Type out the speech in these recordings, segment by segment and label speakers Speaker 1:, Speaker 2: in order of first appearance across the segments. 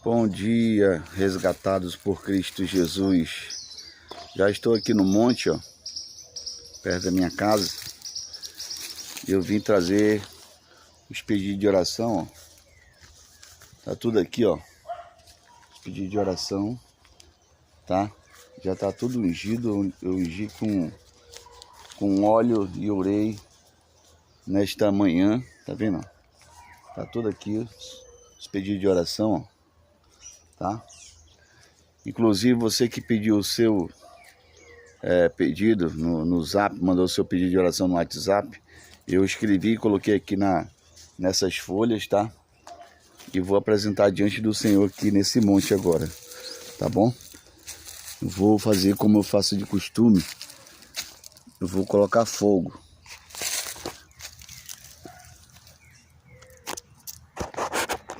Speaker 1: Bom dia, resgatados por Cristo Jesus. Já estou aqui no monte, ó, perto da minha casa. E eu vim trazer os pedidos de oração, ó. Tá tudo aqui, ó. Os pedidos de oração, tá? Já tá tudo ungido. Eu ungi com óleo e orei nesta manhã, tá vendo? Tá tudo aqui os pedidos de oração, ó. Tá? Inclusive você que pediu o seu pedido no Zap, mandou o seu pedido de oração no WhatsApp, eu escrevi e coloquei aqui nessas folhas, tá? E vou apresentar diante do Senhor aqui nesse monte agora, tá bom? Eu vou fazer como eu faço de costume, eu vou colocar fogo.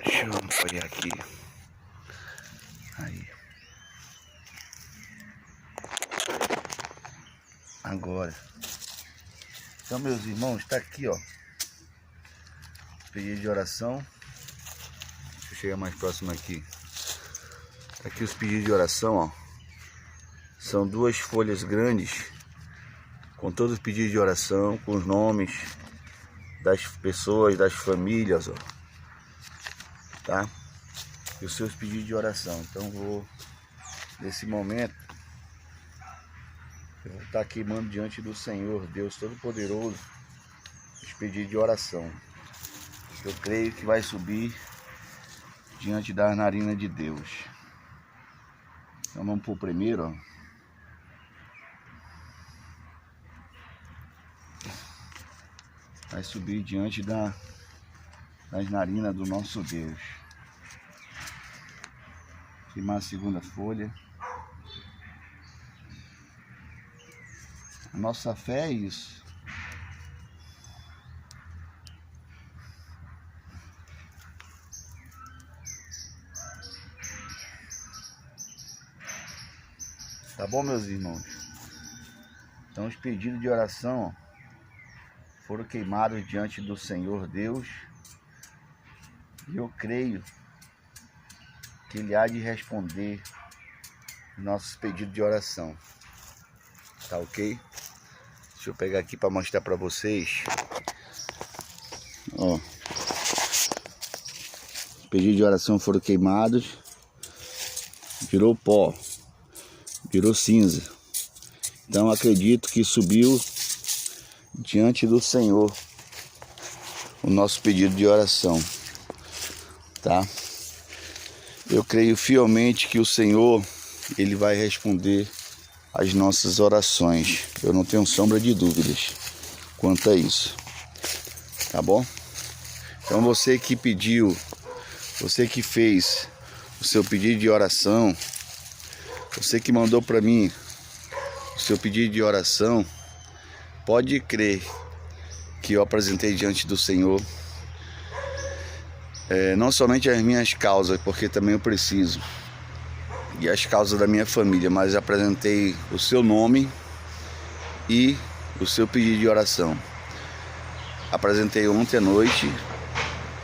Speaker 1: Deixa eu apoiar aqui. Aí. Agora. Então, meus irmãos, está aqui, ó. Pedido de oração. Deixa eu chegar mais próximo aqui. Tá aqui os pedidos de oração, ó. São duas folhas grandes, com todos os pedidos de oração, com os nomes das pessoas, das famílias, ó. Tá? E os seus pedidos de oração. Então, nesse momento, eu vou estar queimando diante do Senhor, Deus Todo-Poderoso, os pedidos de oração. Eu creio que vai subir diante das narinas de Deus. Então vamos para o primeiro, ó. Vai subir diante das narinas do nosso Deus. Queimar a segunda folha. A nossa fé é isso. Tá bom, meus irmãos? Então os pedidos de oração foram queimados diante do Senhor Deus. E eu creio que Ele há de responder nossos pedidos de oração. Tá ok? Deixa eu pegar aqui para mostrar para vocês. Ó. Os pedidos de oração foram queimados. Virou pó. Virou cinza. Então acredito que subiu diante do Senhor o nosso pedido de oração. Tá? Eu creio fielmente que o Senhor, Ele vai responder as nossas orações. Eu não tenho sombra de dúvidas quanto a isso. Tá bom? Então você que pediu, você que fez o seu pedido de oração, você que mandou para mim o seu pedido de oração, pode crer que eu apresentei diante do Senhor. Não somente as minhas causas, porque também eu preciso, e as causas da minha família, mas apresentei o seu nome e o seu pedido de oração. Apresentei ontem à noite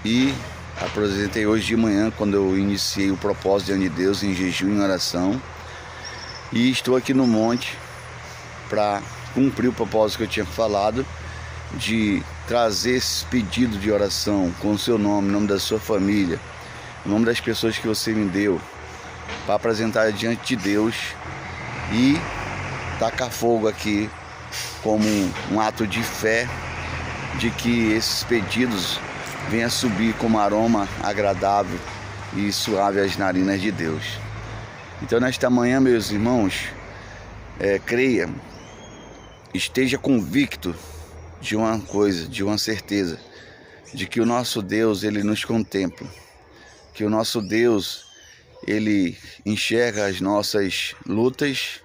Speaker 1: e apresentei hoje de manhã, quando eu iniciei o propósito diante de Deus em jejum e em oração. E estou aqui no monte para cumprir o propósito que eu tinha falado, de trazer esses pedidos de oração com o seu nome, o nome da sua família, o nome das pessoas que você me deu, para apresentar diante de Deus e tacar fogo aqui como um ato de fé, de que esses pedidos venham subir como aroma agradável e suave às narinas de Deus. Então nesta manhã, meus irmãos, creia, esteja convicto de uma coisa, de uma certeza, de que o nosso Deus, Ele nos contempla, que o nosso Deus, Ele enxerga as nossas lutas,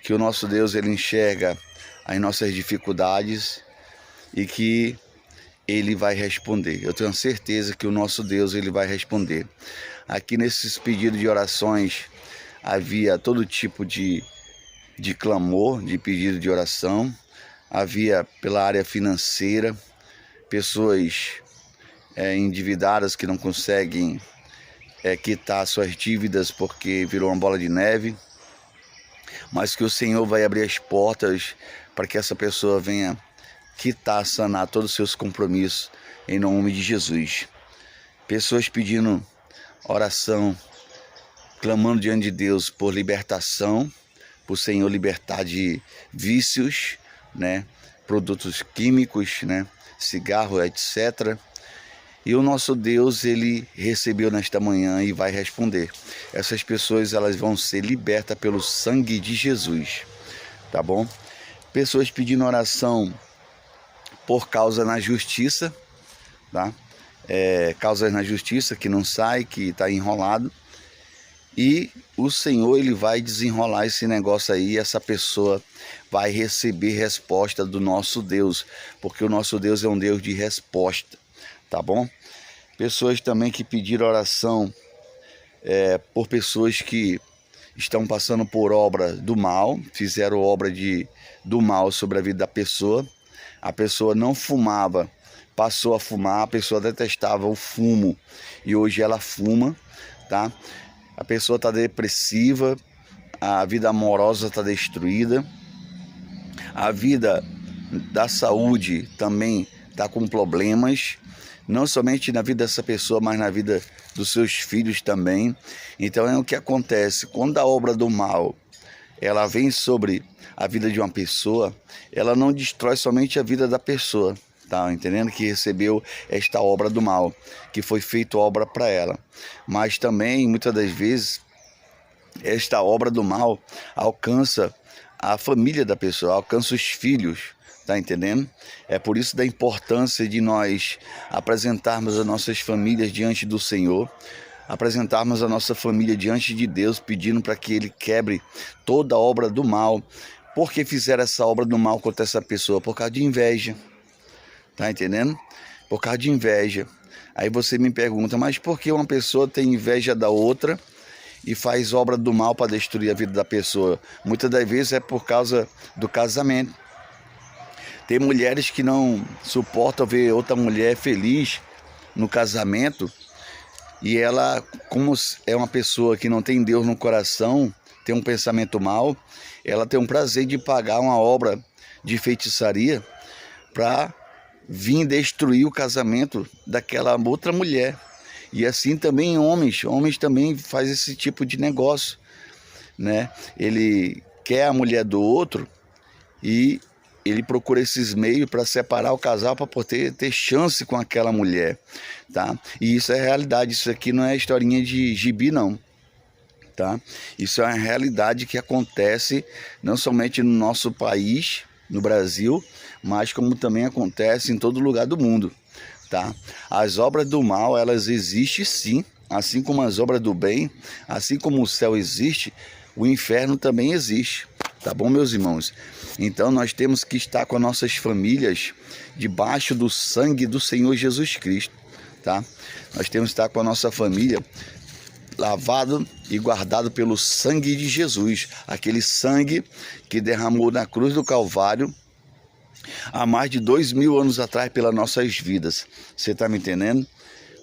Speaker 1: que o nosso Deus, Ele enxerga as nossas dificuldades e que Ele vai responder. Eu tenho certeza que o nosso Deus, Ele vai responder. Aqui nesses pedidos de orações havia todo tipo de clamor, de pedido de oração. Havia pela área financeira, pessoas endividadas que não conseguem quitar suas dívidas porque virou uma bola de neve, mas que o Senhor vai abrir as portas para que essa pessoa venha quitar, sanar todos os seus compromissos em nome de Jesus. Pessoas pedindo oração, clamando diante de Deus por libertação, por o Senhor libertar de vícios, né? Produtos químicos, né? Cigarro, etc. E o nosso Deus, ele recebeu nesta manhã e vai responder. Essas pessoas, elas vão ser libertas pelo sangue de Jesus, tá bom? Pessoas pedindo oração por causa na justiça, tá? Causas na justiça que não sai, que está enrolado. E o Senhor, ele vai desenrolar esse negócio aí, essa pessoa vai receber resposta do nosso Deus, porque o nosso Deus é um Deus de resposta, tá bom? Pessoas também que pediram oração por pessoas que estão passando por obra do mal, fizeram obra do mal sobre a vida da pessoa. A pessoa não fumava, passou a fumar, a pessoa detestava o fumo e hoje ela fuma, tá? A pessoa está depressiva, a vida amorosa está destruída, a vida da saúde também está com problemas, não somente na vida dessa pessoa, mas na vida dos seus filhos também. Então é o que acontece, quando a obra do mal ela vem sobre a vida de uma pessoa, ela não destrói somente a vida da pessoa, tá entendendo? Que recebeu esta obra do mal, que foi feita obra para ela. Mas também, muitas das vezes, esta obra do mal alcança a família da pessoa, alcança os filhos, tá entendendo? É por isso da importância de nós apresentarmos as nossas famílias diante do Senhor, apresentarmos a nossa família diante de Deus, pedindo para que Ele quebre toda a obra do mal. Por que fizeram essa obra do mal contra essa pessoa? Por causa de inveja. Tá entendendo? Por causa de inveja. Aí você me pergunta, mas por que uma pessoa tem inveja da outra e faz obra do mal para destruir a vida da pessoa? Muitas das vezes é por causa do casamento. Tem mulheres que não suportam ver outra mulher feliz no casamento e ela, como é uma pessoa que não tem Deus no coração, tem um pensamento mau, ela tem um prazer de pagar uma obra de feitiçaria para vir destruir o casamento daquela outra mulher. E assim também homens também fazem esse tipo de negócio, né? Ele quer a mulher do outro e ele procura esses meios para separar o casal para poder ter chance com aquela mulher, tá? E isso é realidade, isso aqui não é historinha de gibi não, tá? Isso é uma realidade que acontece não somente no nosso país, no Brasil, mas como também acontece em todo lugar do mundo, tá? As obras do mal, elas existem sim, assim como as obras do bem, assim como o céu existe, o inferno também existe, tá bom, meus irmãos? Então nós temos que estar com as nossas famílias debaixo do sangue do Senhor Jesus Cristo, tá? Nós temos que estar com a nossa família lavado e guardado pelo sangue de Jesus, aquele sangue que derramou na cruz do Calvário há mais de 2000 anos atrás pelas nossas vidas. Você está me entendendo?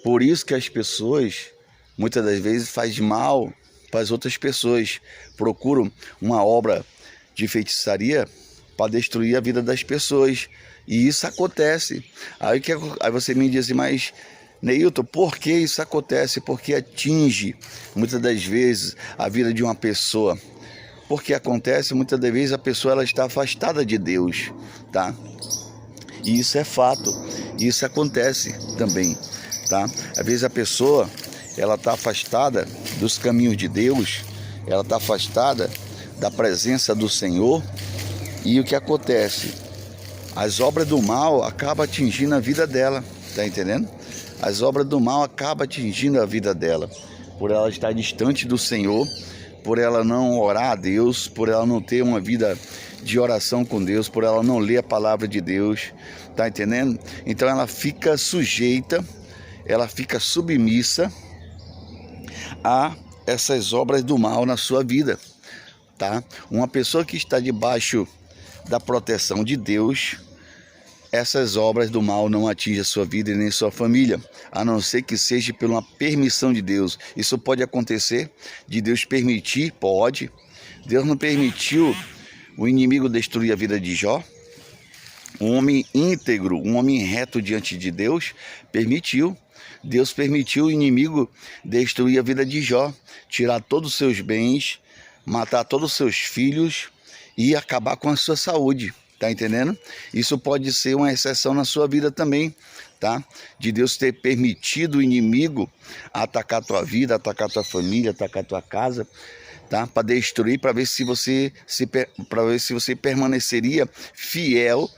Speaker 1: Por isso que as pessoas muitas das vezes fazem mal para as outras pessoas, procuram uma obra de feitiçaria para destruir a vida das pessoas, e isso acontece. Aí você me diz assim, mas Neilton, por que isso acontece? Porque atinge muitas das vezes a vida de uma pessoa. Porque acontece muitas das vezes a pessoa ela está afastada de Deus, tá? E isso é fato, isso acontece também, tá? Às vezes a pessoa ela está afastada dos caminhos de Deus, ela está afastada da presença do Senhor, e o que acontece? As obras do mal acabam atingindo a vida dela, tá entendendo? As obras do mal acabam atingindo a vida dela, por ela estar distante do Senhor, por ela não orar a Deus, por ela não ter uma vida de oração com Deus, por ela não ler a palavra de Deus, tá entendendo? Então ela fica sujeita, ela fica submissa a essas obras do mal na sua vida, tá? Uma pessoa que está debaixo da proteção de Deus, essas obras do mal não atingem a sua vida e nem sua família, a não ser que seja por uma permissão de Deus. Isso pode acontecer, de Deus permitir? Pode. Deus não permitiu o inimigo destruir a vida de Jó. Um homem íntegro, um homem reto diante de Deus, permitiu. Deus permitiu o inimigo destruir a vida de Jó, tirar todos os seus bens, matar todos os seus filhos e acabar com a sua saúde. Tá entendendo? Isso pode ser uma exceção na sua vida também, tá? De Deus ter permitido o inimigo atacar a tua vida, atacar a tua família, atacar a tua casa, tá? Para destruir, para ver se você permaneceria fiel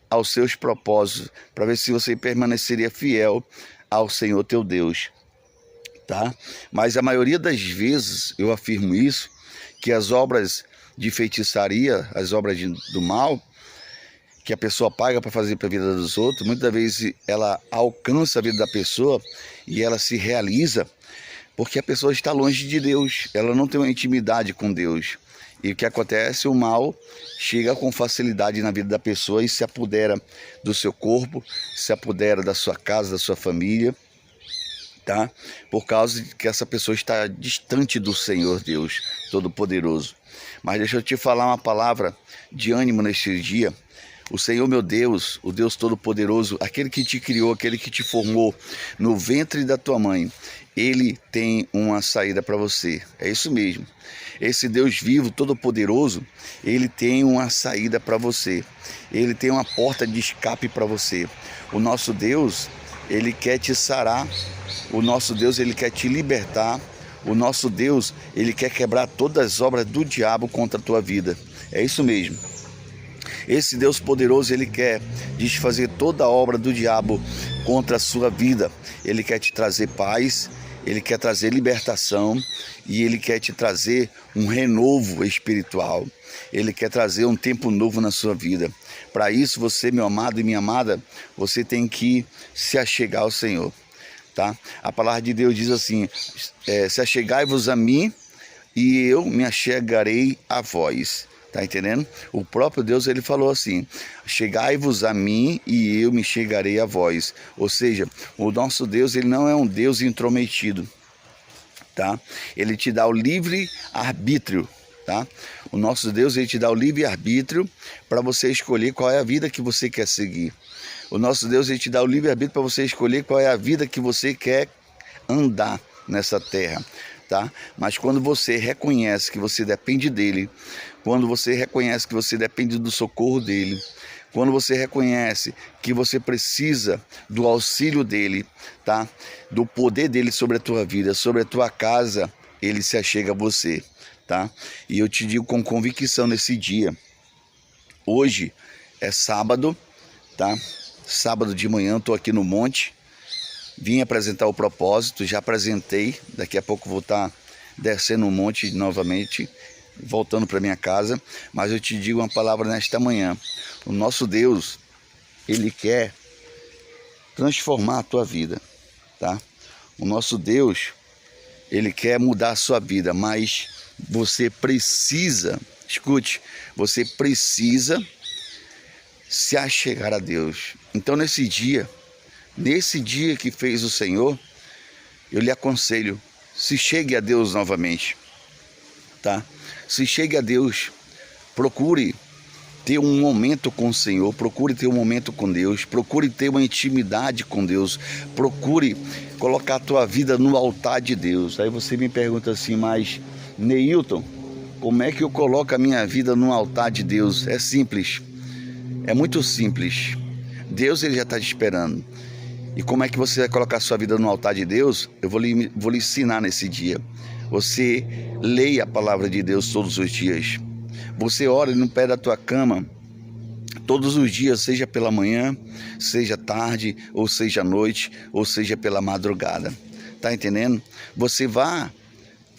Speaker 1: aos seus propósitos, para ver se você permaneceria fiel ao Senhor teu Deus, tá? Mas a maioria das vezes, eu afirmo isso, que as obras de feitiçaria, as obras do mal, que a pessoa paga para fazer para a vida dos outros, muitas vezes ela alcança a vida da pessoa e ela se realiza porque a pessoa está longe de Deus, ela não tem uma intimidade com Deus. E o que acontece? O mal chega com facilidade na vida da pessoa e se apodera do seu corpo, se apodera da sua casa, da sua família, tá? Por causa de que essa pessoa está distante do Senhor Deus Todo-Poderoso. Mas deixa eu te falar uma palavra de ânimo neste dia. O Senhor meu Deus, o Deus Todo-Poderoso, aquele que te criou, aquele que te formou no ventre da tua mãe, Ele tem uma saída para você. É isso mesmo. Esse Deus vivo, Todo-Poderoso, Ele tem uma saída para você. Ele tem uma porta de escape para você. O nosso Deus, Ele quer te sarar. O nosso Deus, Ele quer te libertar. O nosso Deus, Ele quer quebrar todas as obras do diabo contra a tua vida. É isso mesmo. Esse Deus poderoso, Ele quer desfazer toda a obra do diabo contra a sua vida. Ele quer te trazer paz, Ele quer trazer libertação e Ele quer te trazer um renovo espiritual. Ele quer trazer um tempo novo na sua vida. Para isso, você, meu amado e minha amada, você tem que se achegar ao Senhor, tá? A palavra de Deus diz assim, se achegai-vos a mim e eu me achegarei a vós. Tá entendendo? O próprio Deus, Ele falou assim, chegai-vos a mim e eu me chegarei a vós. Ou seja, o nosso Deus, Ele não é um Deus intrometido, tá? Ele te dá o livre arbítrio, tá? O nosso Deus, Ele te dá o livre arbítrio para você escolher qual é a vida que você quer seguir. O nosso Deus, Ele te dá o livre arbítrio para você escolher qual é a vida que você quer andar nessa terra, tá? Mas quando você reconhece que você depende dEle, quando você reconhece que você depende do socorro dEle, quando você reconhece que você precisa do auxílio dEle, tá? Do poder dEle sobre a tua vida, sobre a tua casa, Ele se achega a você, tá? E eu te digo com convicção nesse dia, hoje é sábado, tá? Sábado de manhã, estou aqui no monte, vim apresentar o propósito, já apresentei, daqui a pouco vou estar descendo o monte novamente, voltando para minha casa, mas eu te digo uma palavra nesta manhã. O nosso Deus, Ele quer transformar a tua vida, tá? O nosso Deus, Ele quer mudar a sua vida, mas você precisa, escute, você precisa se achegar a Deus. Então nesse dia que fez o Senhor, eu lhe aconselho, se chegue a Deus novamente, tá? Se chegue a Deus, procure ter um momento com o Senhor, procure ter um momento com Deus, procure ter uma intimidade com Deus, procure colocar a tua vida no altar de Deus. Aí você me pergunta assim, mas Neilton, como é que eu coloco a minha vida no altar de Deus? É simples, é muito simples. Deus, Ele já está te esperando. E como é que você vai colocar a sua vida no altar de Deus? Eu vou lhe ensinar nesse dia. Você leia a palavra de Deus todos os dias. Você ora no pé da tua cama todos os dias, seja pela manhã, seja tarde, ou seja à noite, ou seja pela madrugada. Tá entendendo? Você vá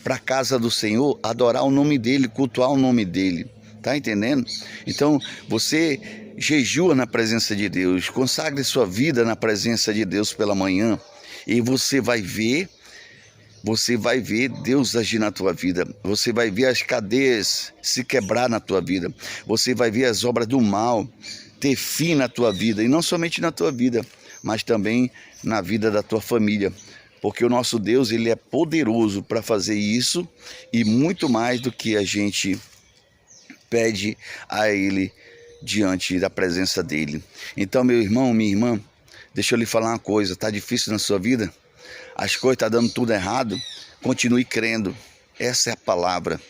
Speaker 1: para a casa do Senhor adorar o nome dEle, cultuar o nome dEle. Tá entendendo? Então, você jejua na presença de Deus, consagre sua vida na presença de Deus pela manhã e você vai ver Deus agir na tua vida, você vai ver as cadeias se quebrar na tua vida, você vai ver as obras do mal ter fim na tua vida, e não somente na tua vida, mas também na vida da tua família, porque o nosso Deus, ele é poderoso para fazer isso e muito mais do que a gente pede a ele diante da presença dele. Então, meu irmão, minha irmã, deixa eu lhe falar uma coisa, está difícil na sua vida? As coisas estão dando tudo errado? Continue crendo, essa é a palavra.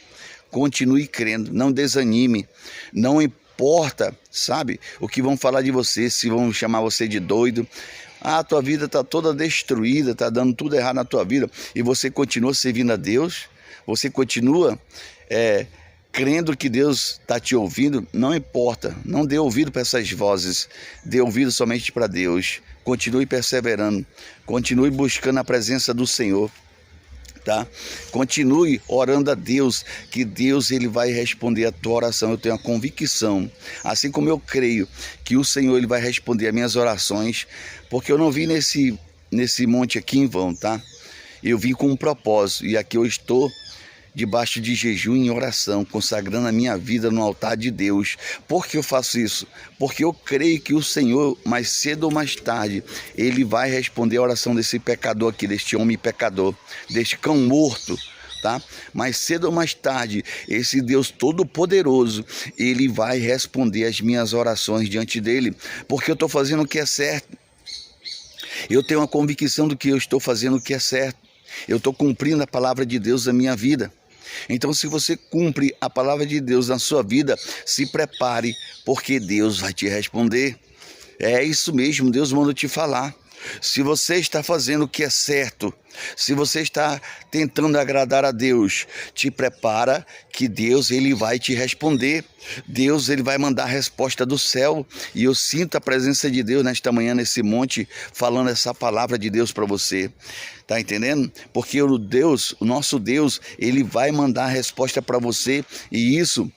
Speaker 1: Continue crendo, não desanime, não importa, sabe, o que vão falar de você, se vão chamar você de doido. A tua vida está toda destruída, está dando tudo errado na tua vida, e você continua servindo a Deus, você continua crendo que Deus está te ouvindo. Não importa, não dê ouvido para essas vozes, dê ouvido somente para Deus. Continue perseverando, continue buscando a presença do Senhor, tá? Continue orando a Deus, que Deus, ele vai responder a tua oração. Eu tenho a convicção, assim como eu creio que o Senhor, ele vai responder as minhas orações, porque eu não vim nesse monte aqui em vão, tá? Eu vim com um propósito, e aqui eu estou debaixo de jejum e oração, consagrando a minha vida no altar de Deus. Por que eu faço isso? Porque eu creio que o Senhor, mais cedo ou mais tarde, ele vai responder a oração desse pecador aqui, deste homem pecador, deste cão morto, tá? Mais cedo ou mais tarde, esse Deus todo-poderoso, ele vai responder as minhas orações diante dele, porque eu estou fazendo o que é certo. Eu tenho a convicção do que eu estou fazendo o que é certo. Eu estou cumprindo a palavra de Deus na minha vida. Então, se você cumpre a palavra de Deus na sua vida, se prepare, porque Deus vai te responder. É isso mesmo, Deus manda te falar. Se você está fazendo o que é certo, se você está tentando agradar a Deus, te prepara que Deus, ele vai te responder. Deus, ele vai mandar a resposta do céu. E eu sinto a presença de Deus nesta manhã, nesse monte, falando essa palavra de Deus para você. Tá entendendo? Porque o nosso Deus, ele vai mandar a resposta para você. E isso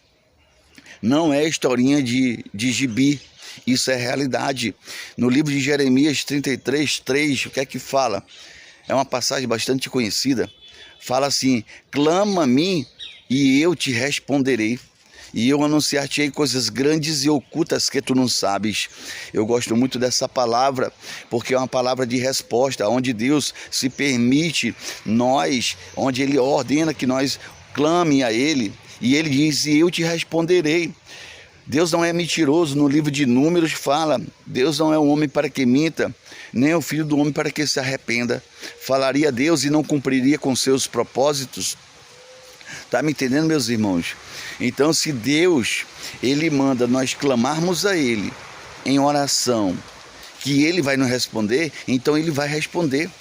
Speaker 1: não é historinha de gibi. Isso é realidade. No livro de Jeremias 33:3, o que é que fala? É uma passagem bastante conhecida. Fala assim: clama a mim e eu te responderei, e eu anunciar-te-ei coisas grandes e ocultas que tu não sabes. Eu gosto muito dessa palavra, porque é uma palavra de resposta, onde Deus se permite onde ele ordena que nós clame a ele, e ele diz: e eu te responderei. Deus não é mentiroso. No livro de Números fala: Deus não é um homem para que minta, nem é o filho do homem para que se arrependa. Falaria Deus e não cumpriria com seus propósitos? Tá me entendendo, meus irmãos? Então, se Deus, ele manda nós clamarmos a ele em oração, que ele vai nos responder, então ele vai responder.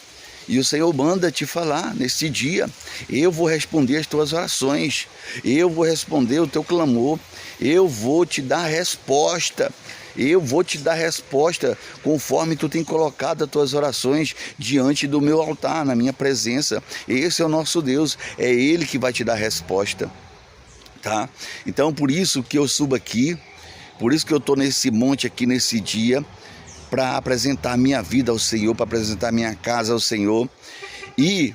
Speaker 1: E o Senhor manda te falar nesse dia: eu vou responder as tuas orações, eu vou responder o teu clamor, eu vou te dar resposta, eu vou te dar resposta conforme tu tem colocado as tuas orações diante do meu altar, na minha presença. Esse é o nosso Deus, é ele que vai te dar resposta, tá? Então, por isso que eu subo aqui, por isso que eu estou nesse monte aqui nesse dia, para apresentar minha vida ao Senhor, para apresentar minha casa ao Senhor, e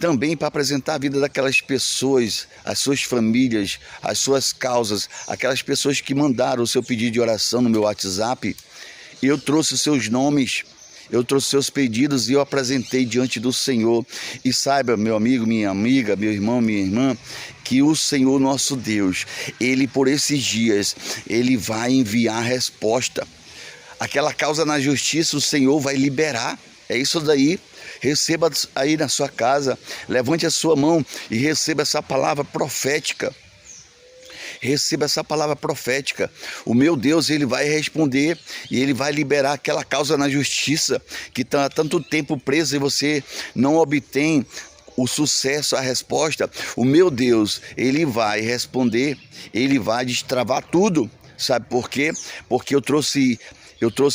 Speaker 1: também para apresentar a vida daquelas pessoas, as suas famílias, as suas causas, aquelas pessoas que mandaram o seu pedido de oração no meu WhatsApp. Eu trouxe os seus nomes, eu trouxe seus pedidos e eu apresentei diante do Senhor. E saiba, meu amigo, minha amiga, meu irmão, minha irmã, que o Senhor nosso Deus, ele por esses dias, ele vai enviar a resposta. Aquela causa na justiça, o Senhor vai liberar. É isso daí. Receba aí na sua casa, levante a sua mão e receba essa palavra profética. Receba essa palavra profética. O meu Deus, ele vai responder e ele vai liberar aquela causa na justiça que está há tanto tempo presa e você não obtém o sucesso, a resposta. O meu Deus, ele vai responder, ele vai destravar tudo. Sabe por quê? Porque eu trouxe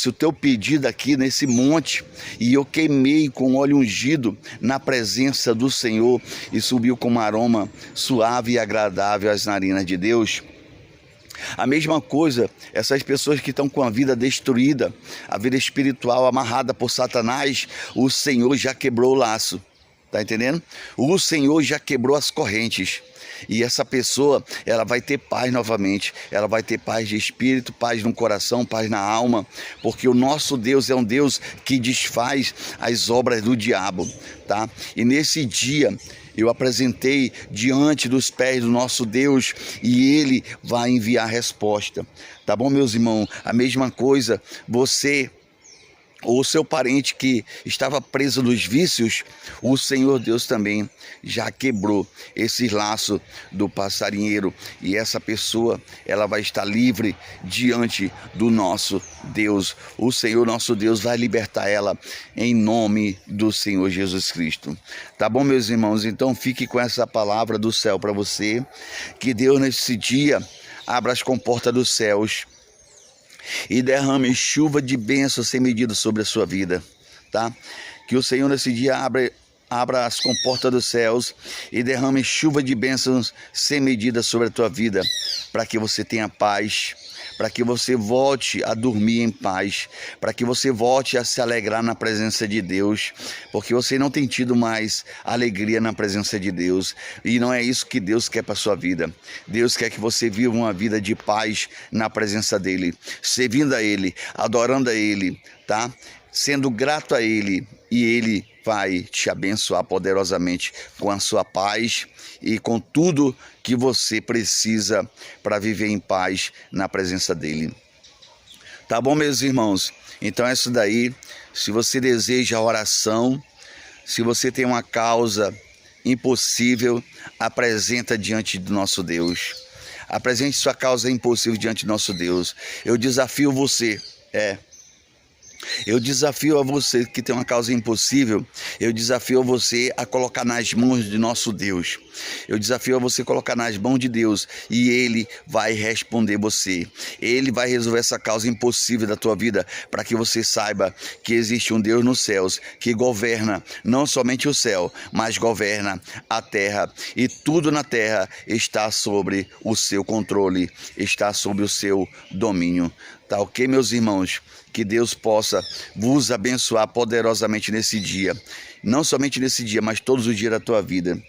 Speaker 1: o teu pedido aqui nesse monte e eu queimei com óleo ungido na presença do Senhor e subiu com um aroma suave e agradável às narinas de Deus. A mesma coisa, essas pessoas que estão com a vida destruída, a vida espiritual amarrada por Satanás, o Senhor já quebrou o laço. Tá entendendo? O Senhor já quebrou as correntes. E essa pessoa, ela vai ter paz novamente. Ela vai ter paz de espírito, paz no coração, paz na alma. Porque o nosso Deus é um Deus que desfaz as obras do diabo, tá? E nesse dia eu apresentei diante dos pés do nosso Deus e Ele vai enviar resposta. Tá bom, meus irmãos? A mesma coisa, você ou seu parente que estava preso nos vícios, o Senhor Deus também já quebrou esse laço do passarinheiro e essa pessoa, ela vai estar livre diante do nosso Deus. O Senhor nosso Deus vai libertar ela em nome do Senhor Jesus Cristo. Tá bom, meus irmãos? Então fique com essa palavra do céu para você, que Deus nesse dia abra as comportas dos céus e derrame chuva de bênçãos sem medida sobre a sua vida, tá? Que o Senhor nesse dia abra as comportas dos céus e derrame chuva de bênçãos sem medida sobre a tua vida, para que você tenha paz, para que você volte a dormir em paz, para que você volte a se alegrar na presença de Deus, porque você não tem tido mais alegria na presença de Deus, e não é isso que Deus quer para a sua vida. Deus quer que você viva uma vida de paz na presença dEle, servindo a Ele, adorando a Ele, tá? Sendo grato a Ele, e Ele vai te abençoar poderosamente com a sua paz e com tudo que você precisa para viver em paz na presença dEle. Tá bom, meus irmãos? Então é isso daí. Se você deseja oração, se você tem uma causa impossível, apresenta diante do nosso Deus. Apresente sua causa impossível diante do nosso Deus. Eu desafio você, eu desafio a você que tem uma causa impossível, eu desafio a você a colocar nas mãos de nosso Deus. Eu desafio a você colocar nas mãos de Deus e Ele vai responder você. Ele vai resolver essa causa impossível da tua vida, para que você saiba que existe um Deus nos céus que governa não somente o céu, mas governa a terra, e tudo na terra está sobre o seu controle, está sob o seu domínio. Tá ok, meus irmãos? Que Deus possa vos abençoar poderosamente nesse dia. Não somente nesse dia, mas todos os dias da tua vida.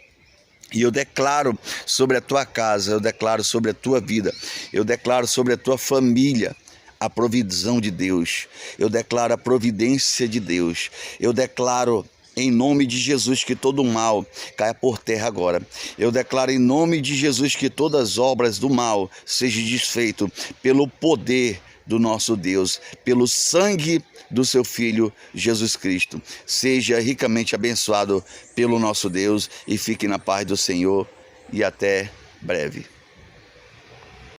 Speaker 1: E eu declaro sobre a tua casa, eu declaro sobre a tua vida, eu declaro sobre a tua família a provisão de Deus. Eu declaro a providência de Deus. Eu declaro em nome de Jesus que todo mal caia por terra agora. Eu declaro em nome de Jesus que todas as obras do mal sejam desfeitas pelo poder do nosso Deus, pelo sangue do seu Filho Jesus Cristo. Seja ricamente abençoado pelo nosso Deus e fique na paz do Senhor e até breve.